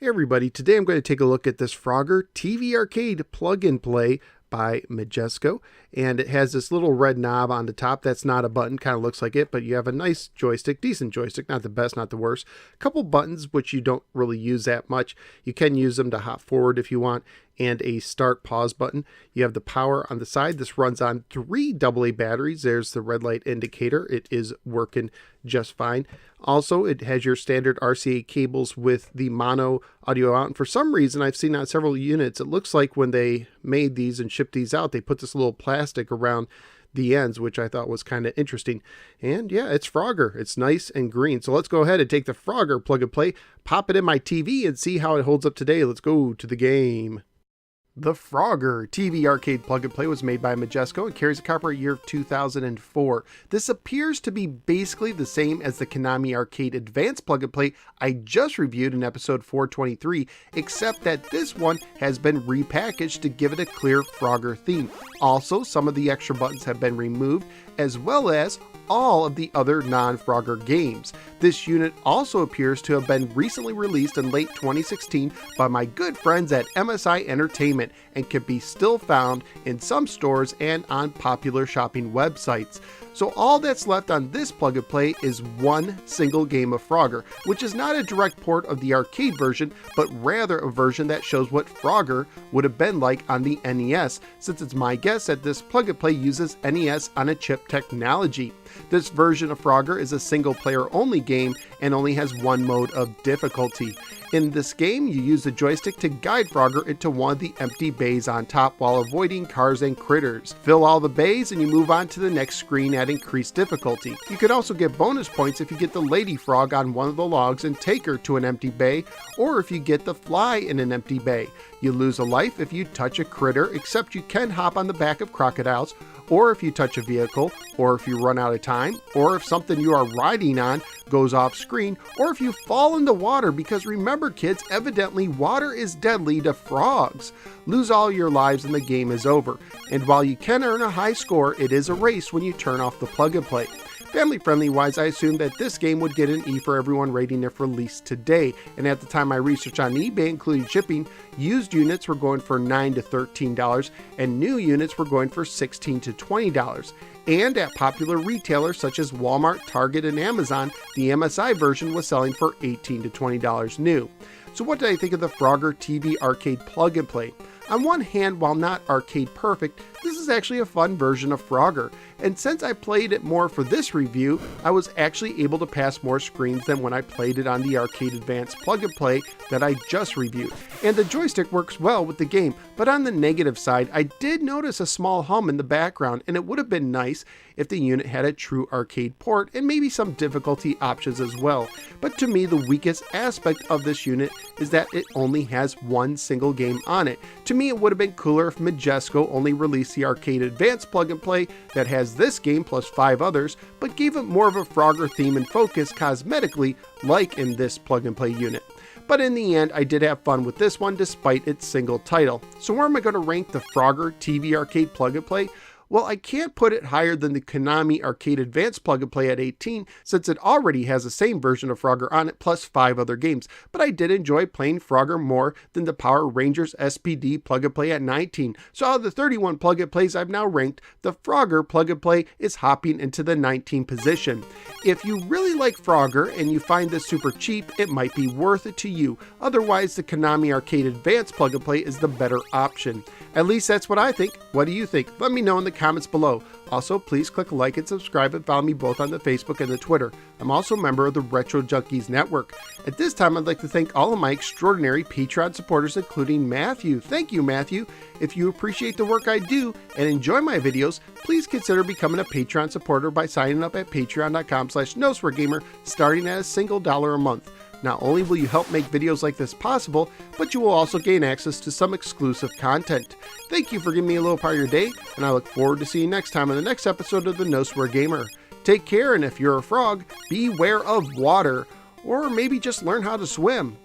Hey everybody, today I'm going to take a look at this Frogger TV Arcade plug-and-play by Majesco, and it has this little red knob on the top. That's not a button, kind of looks like it, but you have a nice joystick, decent joystick, not the best, not the worst. A couple buttons which you don't really use that much. You can use them to hop forward if you want, and a start pause button. You have the power on the side. This runs on 3 AA batteries. There's the red light indicator. It is working just fine. Also, it has your standard RCA cables with the mono audio out. And for some reason, I've seen on several units, it looks like when they made these and shipped these out, they put this little plastic around the ends, which I thought was kind of interesting. And yeah, it's Frogger. It's nice and green. So let's go ahead and take the Frogger plug and play, pop it in my TV, and see how it holds up today. Let's go to the game. The Frogger TV Arcade plug-and-play was made by Majesco and carries a copyright year of 2004. This appears to be basically the same as the Konami Arcade Advance plug-and-play I just reviewed in episode 423, except that this one has been repackaged to give it a clear Frogger theme. Also, some of the extra buttons have been removed, as well as all of the other non-Frogger games. This unit also appears to have been recently released in late 2016 by my good friends at MSI Entertainment and can be still found in some stores and on popular shopping websites. So all that's left on this plug and play is one single game of Frogger, which is not a direct port of the arcade version, but rather a version that shows what Frogger would have been like on the NES, since it's my guess that this plug and play uses NES on a chip technology. This version of Frogger is a single player only game and only has one mode of difficulty. In this game, you use the joystick to guide Frogger into one of the empty bays on top while avoiding cars and critters. Fill all the bays and you move on to the next screen at increased difficulty. You can also get bonus points if you get the lady frog on one of the logs and take her to an empty bay, or if you get the fly in an empty bay. You lose a life if you touch a critter, except you can hop on the back of crocodiles, or if you touch a vehicle, or if you run out of time, or if something you are riding on goes off screen, or if you fall in the water, because remember kids, evidently water is deadly to frogs. Lose all your lives and the game is over. And while you can earn a high score, it is a race when you turn off the plug and play. Family friendly wise, I assumed that this game would get an E for everyone rating if released today, and at the time my research on eBay including shipping, used units were going for $9 to $13 and new units were going for $16 to $20. And at popular retailers such as Walmart, Target, and Amazon, the MSI version was selling for $18 to $20 new. So what did I think of the Frogger TV Arcade plug and play? On one hand, while not arcade perfect, this is actually a fun version of Frogger, and since I played it more for this review, I was actually able to pass more screens than when I played it on the Arcade Advance plug and play that I just reviewed. And the joystick works well with the game, but on the negative side, I did notice a small hum in the background, and it would have been nice if the unit had a true arcade port and maybe some difficulty options as well. But to me, the weakest aspect of this unit is that it only has one single game on it. To me, it would have been cooler if Majesco only released the Arcade Advance plug and play that has this game plus 5 others, but gave it more of a Frogger theme and focus cosmetically like in this plug and play unit. But in the end, I did have fun with this one despite its single title. So where am I going to rank the Frogger TV Arcade plug and play? Well, I can't put it higher than the Konami Arcade Advance plug and play at 18, since it already has the same version of Frogger on it plus 5 other games, but I did enjoy playing Frogger more than the Power Rangers SPD plug and play at 19. So out of the 31 plug and plays I've now ranked, the Frogger plug and play is hopping into the 19th position. If you really like Frogger and you find this super cheap, it might be worth it to you. Otherwise, the Konami Arcade Advance plug and play is the better option. At least that's what I think. What do you think? Let me know in the comments below. Also, please click like and subscribe and follow me both on the Facebook and the Twitter. I'm also a member of the Retro Junkies Network. At this time, I'd like to thank all of my extraordinary Patreon supporters, including Matthew. Thank you, Matthew. If you appreciate the work I do and enjoy my videos, please consider becoming a Patreon supporter by signing up at patreon.com/NoSwearGamer, starting at $1 a month. Not only will you help make videos like this possible, but you will also gain access to some exclusive content. Thank you for giving me a little part of your day, and I look forward to seeing you next time in the next episode of the No Swear Gamer. Take care, and if you're a frog, beware of water, or maybe just learn how to swim.